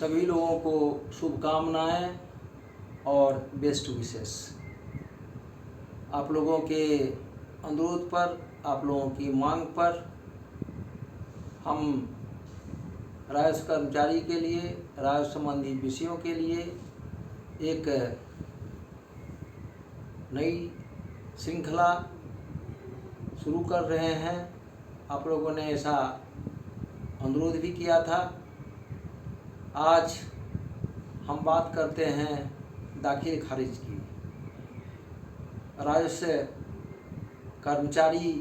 सभी लोगों को शुभकामनाएं और बेस्ट विशेस। आप लोगों के अनुरोध पर, आप लोगों की मांग पर हम राजस्व कर्मचारी के लिए, राजस्व संबंधी विषयों के लिए एक नई श्रृंखला शुरू कर रहे हैं। आप लोगों ने ऐसा अनुरोध भी किया था। आज हम बात करते हैं दाखिल खारिज की। राजस्व कर्मचारी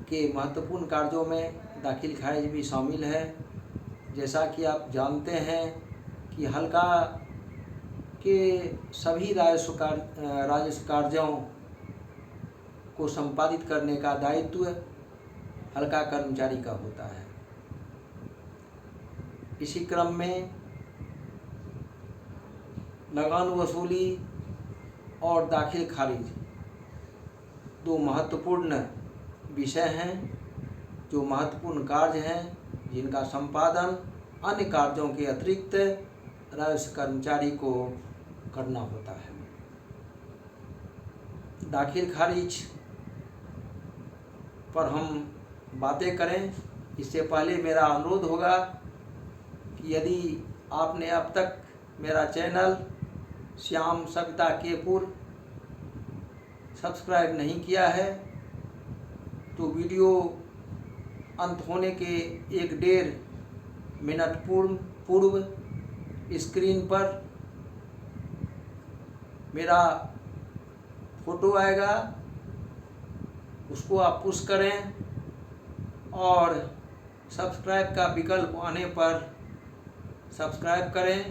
के महत्वपूर्ण कार्यों में दाखिल खारिज भी शामिल है। जैसा कि आप जानते हैं कि हल्का के सभी राजस्व कार्यों को संपादित करने का दायित्व हल्का कर्मचारी का होता है। इसी क्रम में लगान वसूली और दाखिल खारिज दो महत्वपूर्ण विषय हैं, जो महत्वपूर्ण कार्य हैं, जिनका संपादन अन्य कार्यों के अतिरिक्त राजस्व कर्मचारी को करना होता है। दाखिल खारिज पर हम बातें करें, इससे पहले मेरा अनुरोध होगा कि यदि आपने अब तक मेरा चैनल श्याम सविता केपुर सब्सक्राइब नहीं किया है तो वीडियो अंत होने के 1-1.5 मिनट पूर्व स्क्रीन पर मेरा फोटो आएगा, उसको आप पुश करें और सब्सक्राइब का विकल्प आने पर सब्सक्राइब करें,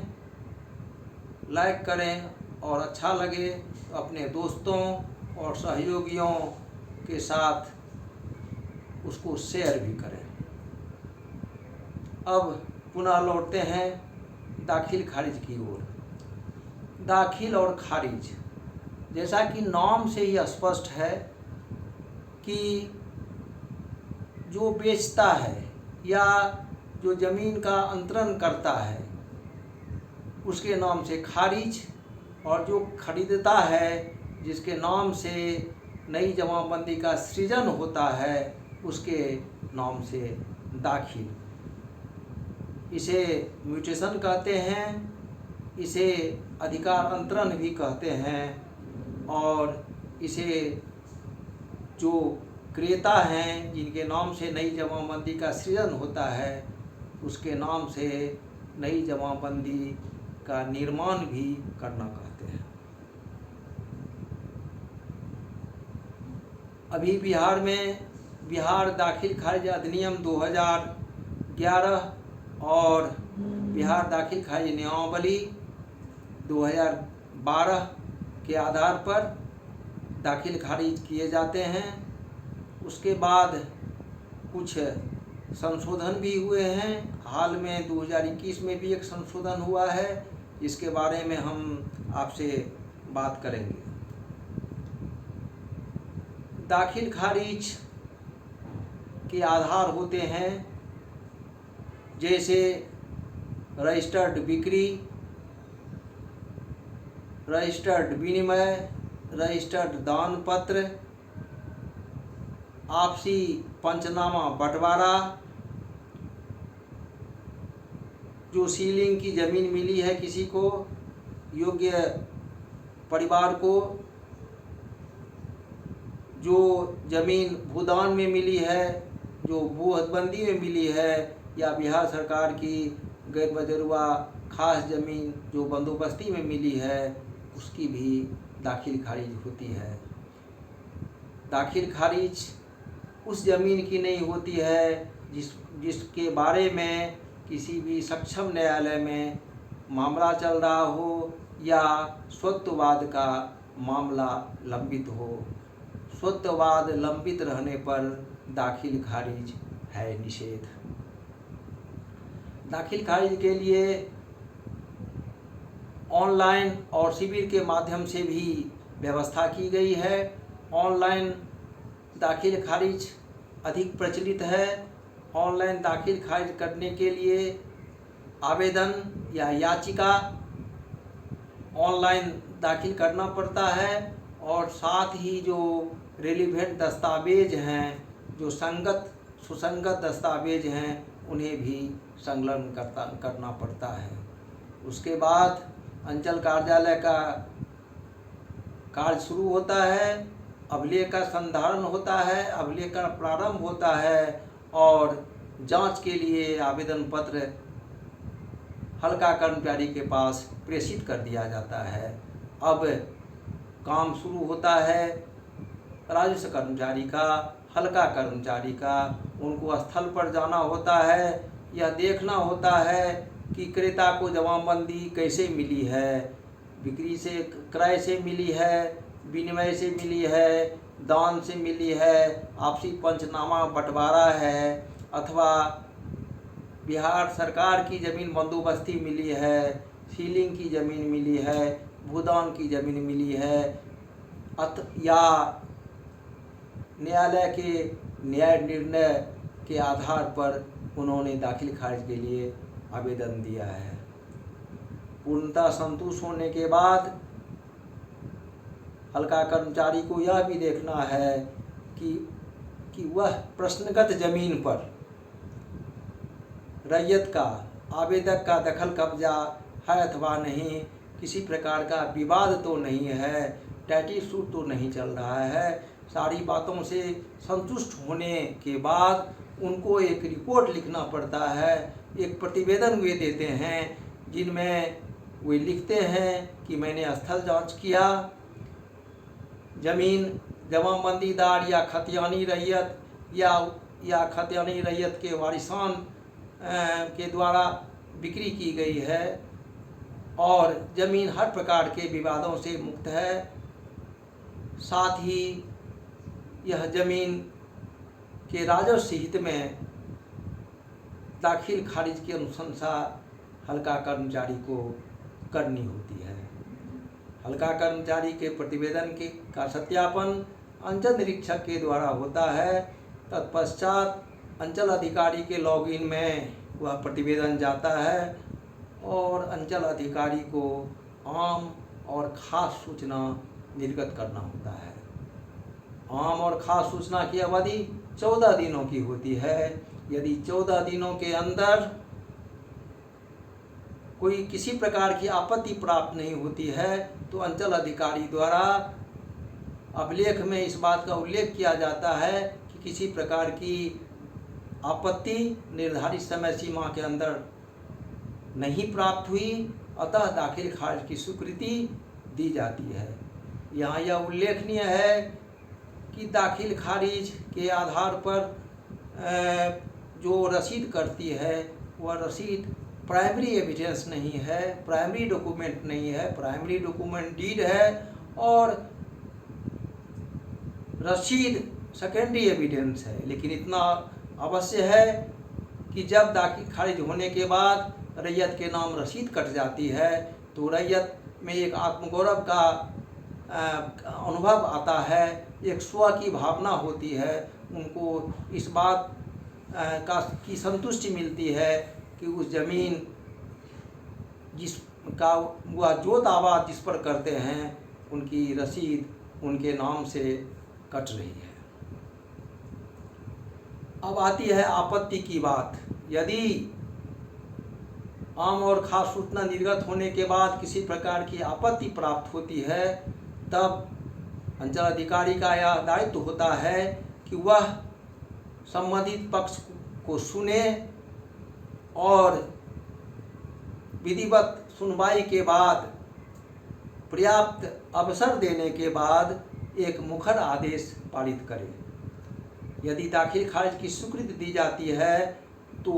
लाइक करें और अच्छा लगे तो अपने दोस्तों और सहयोगियों के साथ उसको शेयर भी करें। अब पुनः लौटते हैं दाखिल खारिज की ओर। दाखिल और खारिज, जैसा कि नाम से ही स्पष्ट है कि जो बेचता है या जो ज़मीन का अंतरण करता है उसके नाम से खारिज, और जो खरीदता है जिसके नाम से नई जमाबंदी का सृजन होता है उसके नाम से दाखिल। इसे म्यूटेशन कहते हैं, इसे अधिकार अंतरण भी कहते हैं, और इसे जो क्रेता हैं जिनके नाम से नई जमाबंदी का सृजन होता है उसके नाम से नई जमाबंदी का निर्माण भी करना कहते हैं। अभी बिहार में बिहार दाखिल खारिज अधिनियम 2011 और बिहार दाखिल खारिज नियमावली 2012 के आधार पर दाखिल खारिज किए जाते हैं। उसके बाद कुछ संशोधन भी हुए हैं। हाल में 2021 में भी एक संशोधन हुआ है, जिसके बारे में हम आपसे बात करेंगे। दाखिल खारिज के आधार होते हैं जैसे रजिस्टर्ड बिक्री, रजिस्टर्ड विनिमय, रजिस्टर्ड दान पत्र, आपसी पंचनामा बंटवारा, जो सीलिंग की ज़मीन मिली है किसी को, योग्य परिवार को, जो ज़मीन भूदान में मिली है, जो भू हदबंदी में मिली है, या बिहार सरकार की गैर बजरुआ खास ज़मीन जो बंदोबस्ती में मिली है, उसकी भी दाखिल खारिज होती है। दाखिल खारिज उस ज़मीन की नहीं होती है जिसके बारे में किसी भी सक्षम न्यायालय में मामला चल रहा हो या स्वत्ववाद का मामला लंबित हो। स्वत्ववाद लंबित रहने पर दाखिल खारिज है निषेध। दाखिल खारिज के लिए ऑनलाइन और शिविर के माध्यम से भी व्यवस्था की गई है। ऑनलाइन दाखिल खारिज अधिक प्रचलित है। ऑनलाइन दाखिल खारिज करने के लिए आवेदन या याचिका ऑनलाइन दाखिल करना पड़ता है और साथ ही जो रिलीवेंट दस्तावेज हैं, जो सुसंगत दस्तावेज हैं, उन्हें भी संलग्न करना पड़ता है। उसके बाद अंचल कार्यालय का कार्य शुरू होता है, अभिलेख का संधारण होता है, अभिलेख का प्रारंभ होता है और जांच के लिए आवेदन पत्र हल्का कर्मचारी के पास प्रेषित कर दिया जाता है। अब काम शुरू होता है राजस्व कर्मचारी का, हल्का कर्मचारी का। उनको स्थल पर जाना होता है, यह देखना होता है कि क्रेता को जमाबंदी कैसे मिली है, बिक्री से, क्रय से मिली है, विनिमय से मिली है, दान से मिली है, आपसी पंचनामा बंटवारा है, अथवा बिहार सरकार की ज़मीन बंदोबस्ती मिली है, सीलिंग की ज़मीन मिली है, भूदान की ज़मीन मिली है, या न्यायालय के न्याय निर्णय के आधार पर उन्होंने दाखिल खारिज के लिए आवेदन दिया है। पूर्णतः संतुष्ट होने के बाद हल्का कर्मचारी को यह भी देखना है कि वह प्रश्नगत जमीन पर रैयत का, आवेदक का दखल कब्जा है अथवा नहीं, किसी प्रकार का विवाद तो नहीं है, टैटी सूट तो नहीं चल रहा है। सारी बातों से संतुष्ट होने के बाद उनको एक रिपोर्ट लिखना पड़ता है, एक प्रतिवेदन वे देते हैं जिनमें वे लिखते हैं कि मैंने स्थल जांच किया, जमीन जमाबंदीदार या खतियानी रैयत या खतियानी रैयत के वारिसान के द्वारा बिक्री की गई है और ज़मीन हर प्रकार के विवादों से मुक्त है। साथ ही यह ज़मीन के राजस्व हित में दाखिल खारिज की अनुशंसा हल्का कर्मचारी को करनी होती है। हल्का कर्मचारी के प्रतिवेदन का सत्यापन अंचल निरीक्षक के द्वारा होता है। तत्पश्चात अंचल अधिकारी के लॉगिन में वह प्रतिवेदन जाता है और अंचल अधिकारी को आम और ख़ास सूचना निर्गत करना होता है। आम और ख़ास सूचना की अवधि 14 दिनों की होती है। यदि 14 दिनों के अंदर कोई किसी प्रकार की आपत्ति प्राप्त नहीं होती है तो अंचल अधिकारी द्वारा अभिलेख में इस बात का उल्लेख किया जाता है कि किसी प्रकार की आपत्ति निर्धारित समय सीमा के अंदर नहीं प्राप्त हुई, अतः दाखिल खारिज की स्वीकृति दी जाती है। यहाँ यह उल्लेखनीय है कि दाखिल खारिज के आधार पर जो रसीद करती है वह रसीद प्राइमरी एविडेंस नहीं है, प्राइमरी डॉक्यूमेंट नहीं है, प्राइमरी डॉक्यूमेंट डीड है और रसीद सेकेंडरी एविडेंस है। लेकिन इतना अवश्य है कि जब दाखिल खारिज होने के बाद रैयत के नाम रसीद कट जाती है तो रैयत में एक आत्मगौरव का अनुभव आता है, एक स्व की भावना होती है। उनको इस बात की संतुष्टि मिलती है कि उस ज़मीन जिसका वह जो दावा जिस पर करते हैं उनकी रसीद उनके नाम से कट रही है। अब आती है आपत्ति की बात। यदि आम और खास सूचना निर्गत होने के बाद किसी प्रकार की आपत्ति प्राप्त होती है तब अंचल अधिकारी का यह दायित्व होता है कि वह संबंधित पक्ष को सुने और विधिवत सुनवाई के बाद पर्याप्त अवसर देने के बाद एक मुखर आदेश पारित करे। यदि दाखिल खारिज की स्वीकृति दी जाती है तो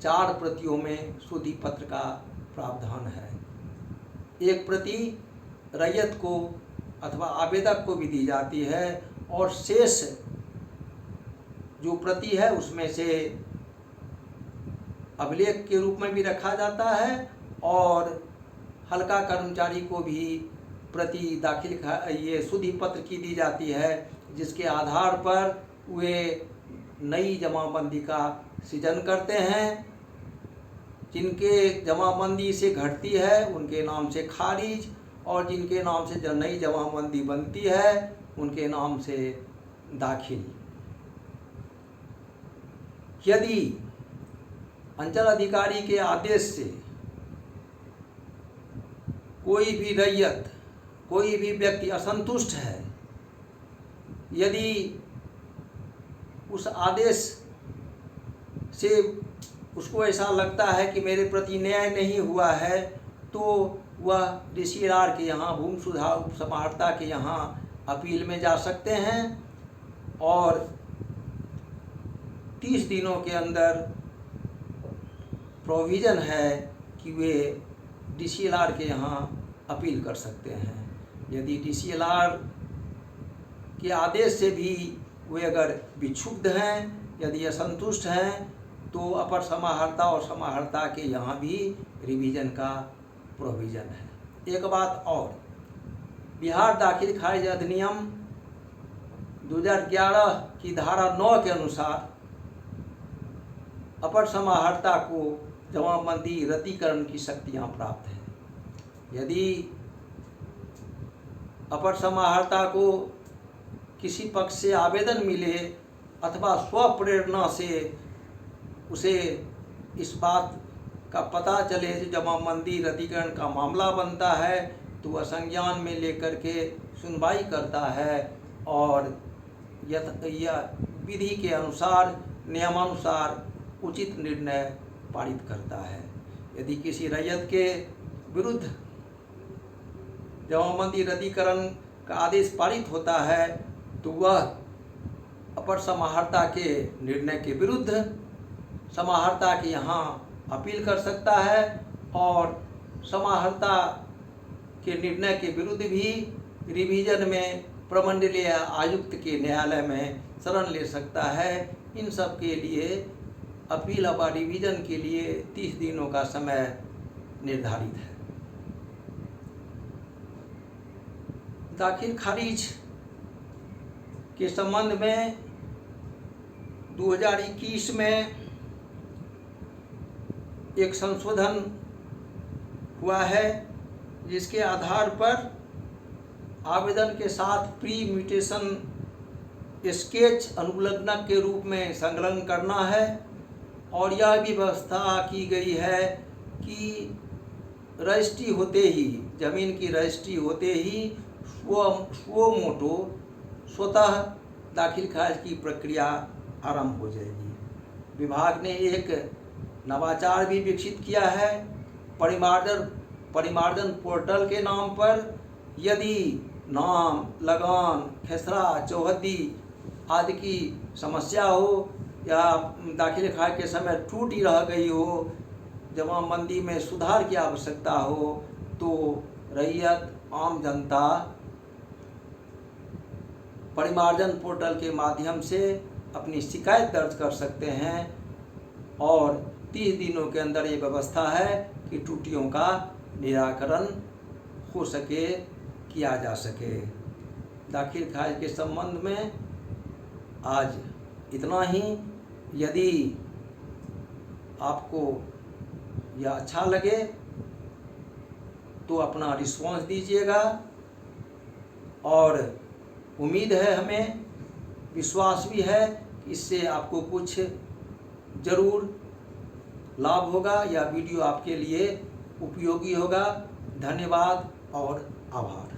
4 प्रतियों में शुद्धि पत्र का प्रावधान है। एक प्रति रैयत को अथवा आवेदक को भी दी जाती है और शेष जो प्रति है उसमें से अभिलेख के रूप में भी रखा जाता है और हल्का कर्मचारी को भी प्रति दाखिल ये शुद्धि पत्र की दी जाती है, जिसके आधार पर वे नई जमाबंदी का सृजन करते हैं जिनके जमाबंदी से घटती है उनके नाम से खारिज, और जिनके नाम से जो नई जमाबंदी बनती है उनके नाम से दाखिल। यदि अंचल अधिकारी के आदेश से कोई भी रैयत, कोई भी व्यक्ति असंतुष्ट है, यदि उस आदेश से उसको ऐसा लगता है कि मेरे प्रति न्याय नहीं हुआ है, तो वह DCLR के यहाँ, भूमि सुधार उपसमाहर्ता के यहाँ अपील में जा सकते हैं और 30 दिनों के अंदर प्रोविज़न है कि वे DCLR के यहाँ अपील कर सकते हैं। यदि DCLR के आदेश से भी वे अगर विक्षुब्ध हैं, यदि असंतुष्ट हैं, तो अपर समाहर्ता और समाहर्ता के यहाँ भी रिवीजन का प्रोविज़न है। एक बात और, बिहार दाखिल खारिज अधिनियम 2011 की धारा 9 के अनुसार अपर समाहर्ता को जमाबंदी रद्दीकरण की शक्तियाँ प्राप्त हैं। यदि अपर समाहर्ता को किसी पक्ष से आवेदन मिले अथवा स्वप्रेरणा से उसे इस बात का पता चले कि जमाबंदी रद्दीकरण का मामला बनता है, तो वह संज्ञान में लेकर के सुनवाई करता है और यह विधि के अनुसार, नियमानुसार उचित निर्णय पारित करता है। यदि किसी रैयत के विरुद्ध जमाबंदी रद्दीकरण का आदेश पारित होता है, तो वह अपर समाहर्ता के निर्णय के विरुद्ध समाहर्ता के यहाँ अपील कर सकता है और समाहर्ता के निर्णय के विरुद्ध भी रिवीजन में प्रमंडलीय आयुक्त के न्यायालय में शरण ले सकता है। इन सब के लिए अपील व रिवीजन के लिए 30 दिनों का समय निर्धारित है। दाखिल खारिज के संबंध में 2021 में एक संशोधन हुआ है, जिसके आधार पर आवेदन के साथ प्री म्यूटेशन स्केच अनुलग्नक के रूप में संलग्न करना है, और यह भी व्यवस्था की गई है कि रजिस्ट्री होते ही, जमीन की रजिस्ट्री होते ही स्वो मोटो स्वतः दाखिल खारिज की प्रक्रिया आरंभ हो जाएगी। विभाग ने एक नवाचार भी विकसित किया है। परिमार्जन पोर्टल के नाम पर यदि नाम, लगान, खेसरा, चौहद्दी आदि की समस्या हो या दाखिल खारिज के समय त्रुटि रह गई हो, जमाबंदी में सुधार की आवश्यकता हो, तो रैयत, आम जनता परिमार्जन पोर्टल के माध्यम से अपनी शिकायत दर्ज कर सकते हैं और 30 दिनों के अंदर ये व्यवस्था है कि त्रुटियों का निराकरण हो सके, किया जा सके। दाखिल खारिज के संबंध में आज इतना ही। यदि आपको यह अच्छा लगे तो अपना रिस्पॉन्स दीजिएगा, और उम्मीद है, हमें विश्वास भी है कि इससे आपको कुछ ज़रूर लाभ होगा या वीडियो आपके लिए उपयोगी होगा। धन्यवाद और आभार।